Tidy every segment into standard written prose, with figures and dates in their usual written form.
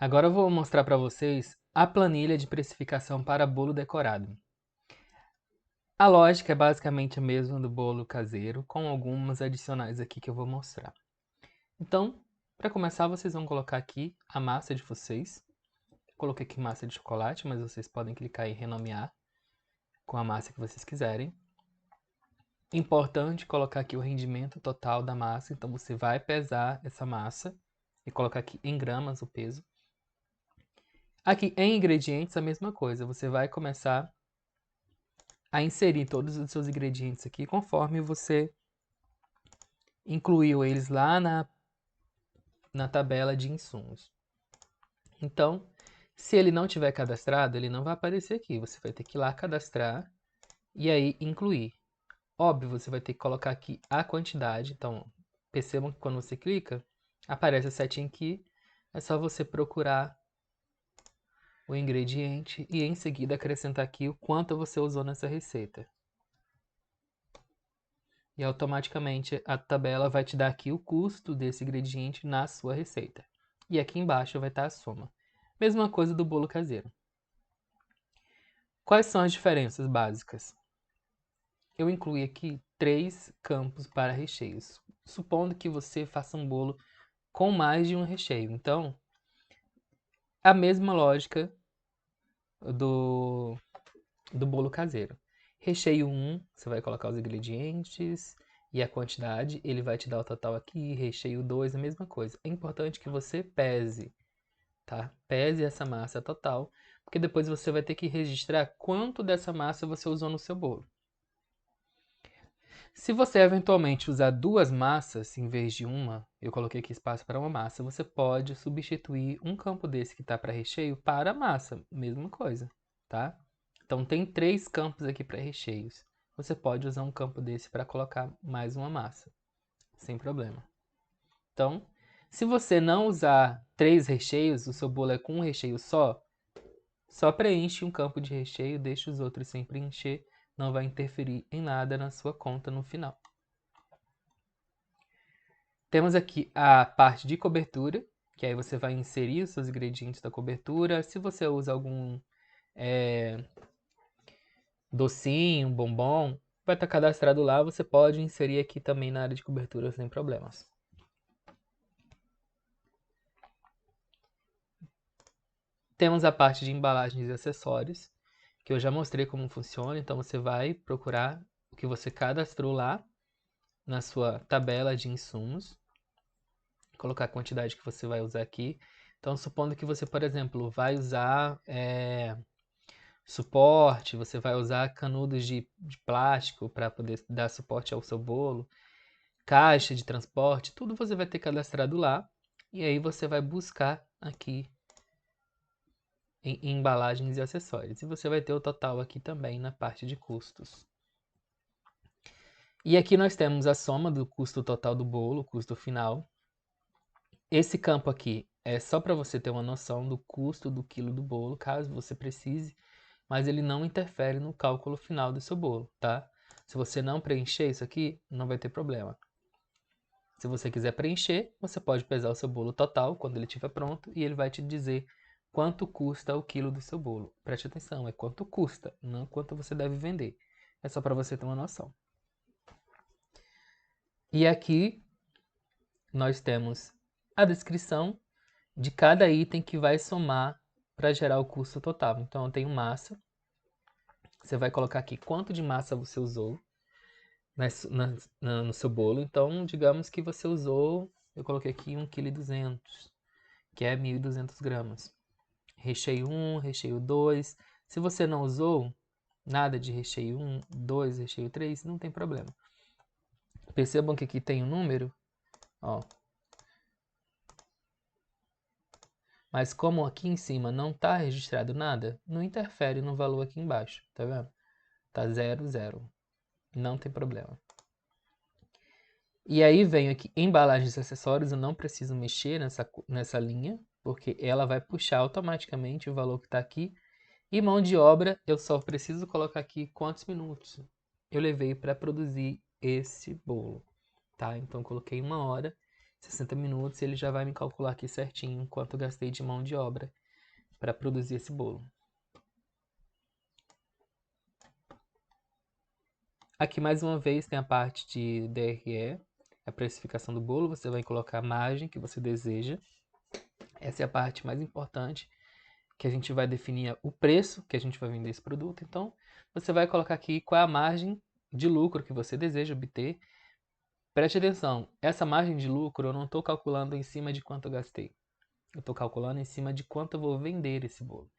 Agora eu vou mostrar para vocês a planilha de precificação para bolo decorado. A lógica é basicamente a mesma do bolo caseiro, com algumas adicionais aqui que eu vou mostrar. Então, para começar, vocês vão colocar aqui a massa de vocês. Eu coloquei aqui massa de chocolate, mas vocês podem clicar em renomear com a massa que vocês quiserem. Importante colocar aqui o rendimento total da massa, então você vai pesar essa massa e colocar aqui em gramas o peso. Aqui em ingredientes a mesma coisa, você vai começar a inserir todos os seus ingredientes aqui conforme você incluiu eles lá na tabela de insumos. Então, se ele não tiver cadastrado, ele não vai aparecer aqui. Você vai ter que ir lá cadastrar e aí incluir. Óbvio, você vai ter que colocar aqui a quantidade. Então, percebam que quando você clica, aparece a setinha aqui. É só você procurar o ingrediente e em seguida acrescentar aqui o quanto você usou nessa receita. E automaticamente a tabela vai te dar aqui o custo desse ingrediente na sua receita. E aqui embaixo vai estar a soma. Mesma coisa do bolo caseiro. Quais são as diferenças básicas? Eu incluí aqui 3 campos para recheios, supondo que você faça um bolo com mais de um recheio. Então, a mesma lógica do, do bolo caseiro. Recheio 1, você vai colocar os ingredientes e a quantidade, ele vai te dar o total aqui. Recheio 2, a mesma coisa. É importante que você pese, tá? Pese essa massa total, porque depois você vai ter que registrar quanto dessa massa você usou no seu bolo. Se você eventualmente usar 2 massas em vez de uma, eu coloquei aqui espaço para uma massa, você pode substituir um campo desse que está para recheio para a massa, mesma coisa, tá? Então tem 3 campos aqui para recheios. Você pode usar um campo desse para colocar mais uma massa, sem problema. Então, se você não usar 3 recheios, o seu bolo é com um recheio só preenche um campo de recheio, deixa os outros sem preencher, não vai interferir em nada na sua conta no final. Temos aqui a parte de cobertura, que aí você vai inserir os seus ingredientes da cobertura. Se você usa algum docinho, bombom, vai estar cadastrado lá, você pode inserir aqui também na área de cobertura sem problemas. Temos a parte de embalagens e acessórios, que eu já mostrei como funciona, então você vai procurar o que você cadastrou lá na sua tabela de insumos, colocar a quantidade que você vai usar aqui. Então, supondo que você, por exemplo, vai usar suporte, você vai usar canudos de plástico para poder dar suporte ao seu bolo, caixa de transporte, tudo você vai ter cadastrado lá. E aí você vai buscar aqui em embalagens e acessórios. E você vai ter o total aqui também na parte de custos. E aqui nós temos a soma do custo total do bolo, o custo final. Esse campo aqui é só para você ter uma noção do custo do quilo do bolo, caso você precise, mas ele não interfere no cálculo final do seu bolo, tá? Se você não preencher isso aqui, não vai ter problema. Se você quiser preencher, você pode pesar o seu bolo total quando ele estiver pronto e ele vai te dizer quanto custa o quilo do seu bolo. Preste atenção, é quanto custa, não quanto você deve vender. É só para você ter uma noção. E aqui nós temos a descrição de cada item que vai somar para gerar o custo total. Então eu tenho massa. Você vai colocar aqui quanto de massa você usou no seu bolo. Então, digamos que você usou, eu coloquei aqui 1,2 kg, que é 1.200 gramas. Recheio 1, recheio 2. Se você não usou nada de recheio 1, 2, recheio 3, não tem problema. Percebam que aqui tem um número, ó. Mas como aqui em cima não está registrado nada, não interfere no valor aqui embaixo, tá vendo? Tá 0, 0. Não tem problema. E aí vem aqui embalagens e acessórios, eu não preciso mexer nessa linha, porque ela vai puxar automaticamente o valor que está aqui. E mão de obra, eu só preciso colocar aqui quantos minutos eu levei para produzir esse bolo, tá? Então coloquei 1 hora. 60 minutos, ele já vai me calcular aqui certinho quanto eu gastei de mão de obra para produzir esse bolo. Aqui mais uma vez tem a parte de DRE, a precificação do bolo, você vai colocar a margem que você deseja. Essa é a parte mais importante, que a gente vai definir o preço que a gente vai vender esse produto. Então, você vai colocar aqui qual é a margem de lucro que você deseja obter. Preste atenção, essa margem de lucro eu não estou calculando em cima de quanto eu gastei. Eu estou calculando em cima de quanto eu vou vender esse bolo.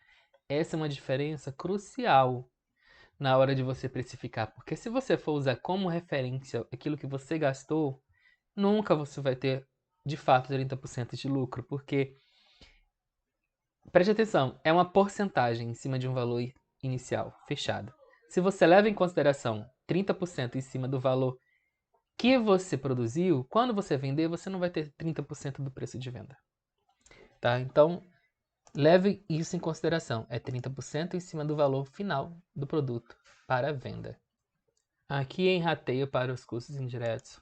Essa é uma diferença crucial na hora de você precificar, porque se você for usar como referência aquilo que você gastou, nunca você vai ter de fato 30% de lucro, porque, preste atenção, é uma porcentagem em cima de um valor inicial, fechado. Se você leva em consideração 30% em cima do valor que você produziu, quando você vender, você não vai ter 30% do preço de venda. Tá? Então, leve isso em consideração. É 30% em cima do valor final do produto para a venda. Aqui em rateio para os custos indiretos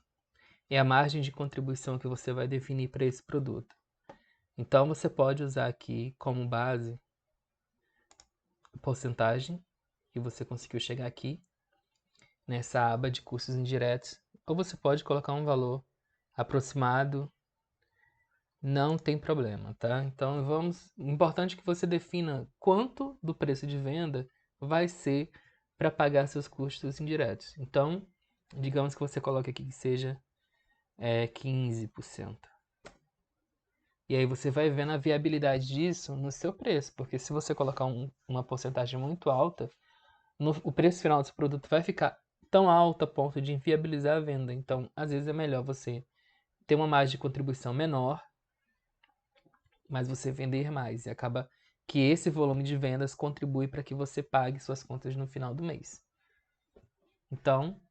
é a margem de contribuição que você vai definir para esse produto. Então, você pode usar aqui como base a porcentagem que você conseguiu chegar aqui nessa aba de custos indiretos, ou você pode colocar um valor aproximado, não tem problema, tá? Então, importante que você defina quanto do preço de venda vai ser para pagar seus custos indiretos. Então, digamos que você coloque aqui que seja 15%. E aí você vai vendo a viabilidade disso no seu preço, porque se você colocar uma porcentagem muito alta, o preço final desse produto vai ficar tão alto a ponto de inviabilizar a venda. Então, às vezes é melhor você ter uma margem de contribuição menor, mas você vender mais. E acaba que esse volume de vendas contribui para que você pague suas contas no final do mês. Então,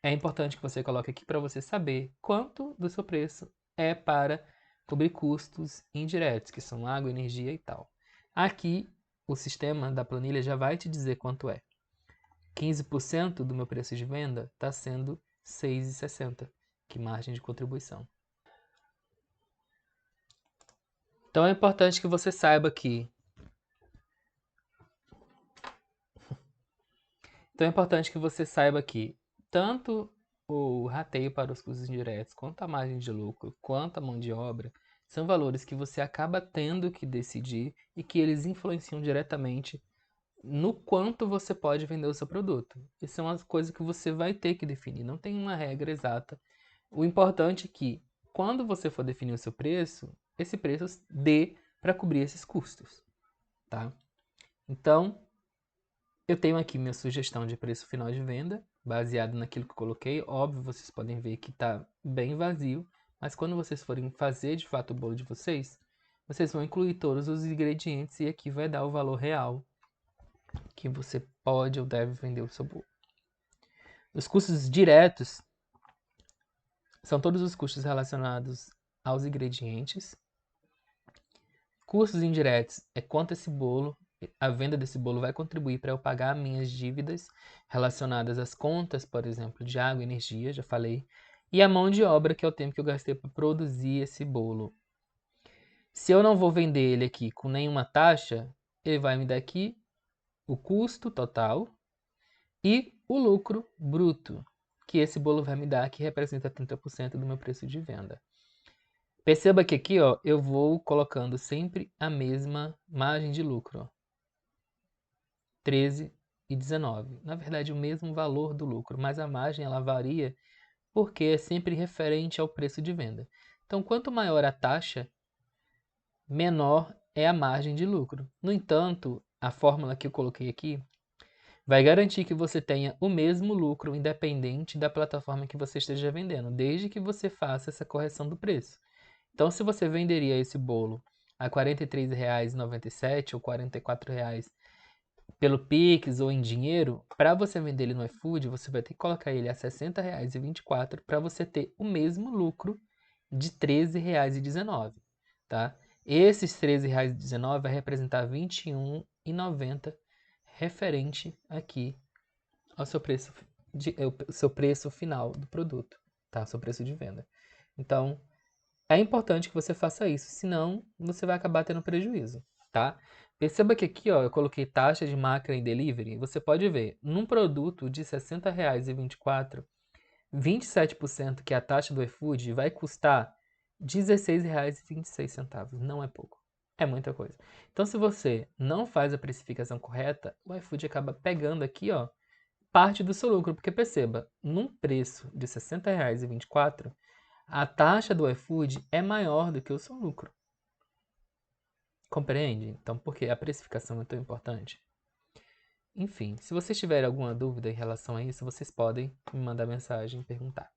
é importante que você coloque aqui para você saber quanto do seu preço é para cobrir custos indiretos, que são água, energia e tal. Aqui, o sistema da planilha já vai te dizer quanto é. 15% do meu preço de venda está sendo R$ 6,60, que margem de contribuição. Então é importante que você saiba que tanto o rateio para os custos indiretos, quanto a margem de lucro, quanto a mão de obra, são valores que você acaba tendo que decidir e que eles influenciam diretamente no quanto você pode vender o seu produto. Isso é uma coisa que você vai ter que definir, não tem uma regra exata. O importante é que, quando você for definir o seu preço, esse preço dê para cobrir esses custos, tá? Então, eu tenho aqui minha sugestão de preço final de venda, baseado naquilo que eu coloquei. Óbvio, vocês podem ver que está bem vazio, mas quando vocês forem fazer de fato o bolo de vocês vão incluir todos os ingredientes e aqui vai dar o valor real que você pode ou deve vender o seu bolo. Os custos diretos são todos os custos relacionados aos ingredientes. Custos indiretos é quanto a venda desse bolo vai contribuir para eu pagar minhas dívidas relacionadas às contas, por exemplo, de água e energia, já falei. E a mão de obra, que é o tempo que eu gastei para produzir esse bolo. Se eu não vou vender ele aqui com nenhuma taxa, ele vai me dar aqui o custo total e o lucro bruto, que esse bolo vai me dar, que representa 30% do meu preço de venda. Perceba que aqui, ó, eu vou colocando sempre a mesma margem de lucro, ó, 13 e 19. Na verdade, o mesmo valor do lucro, mas a margem ela varia porque é sempre referente ao preço de venda. Então, quanto maior a taxa, menor é a margem de lucro. No entanto, a fórmula que eu coloquei aqui vai garantir que você tenha o mesmo lucro independente da plataforma que você esteja vendendo, desde que você faça essa correção do preço. Então, se você venderia esse bolo a R$ 43,97 ou R$ 44 pelo Pix ou em dinheiro, para você vender ele no iFood, você vai ter que colocar ele a R$ 60,24 para você ter o mesmo lucro de R$ 13,19, tá? Esses R$ 13,19 vai representar R$ 21,90 referente aqui ao seu preço o seu preço final do produto, tá? Seu preço de venda. Então, É importante que você faça isso, senão você vai acabar tendo prejuízo, tá? Perceba que aqui, ó, eu coloquei taxa de máquina e delivery. Você pode ver, num produto de R$ 60,24, 27%, que é a taxa do iFood, vai custar R$ 16,26. Não é pouco. É muita coisa. Então, se você não faz a precificação correta, o iFood acaba pegando aqui, ó, parte do seu lucro. Porque perceba, num preço de R$ 60,24, a taxa do iFood é maior do que o seu lucro. Compreende? Então, por que a precificação é tão importante? Enfim, se vocês tiverem alguma dúvida em relação a isso, vocês podem me mandar mensagem e perguntar.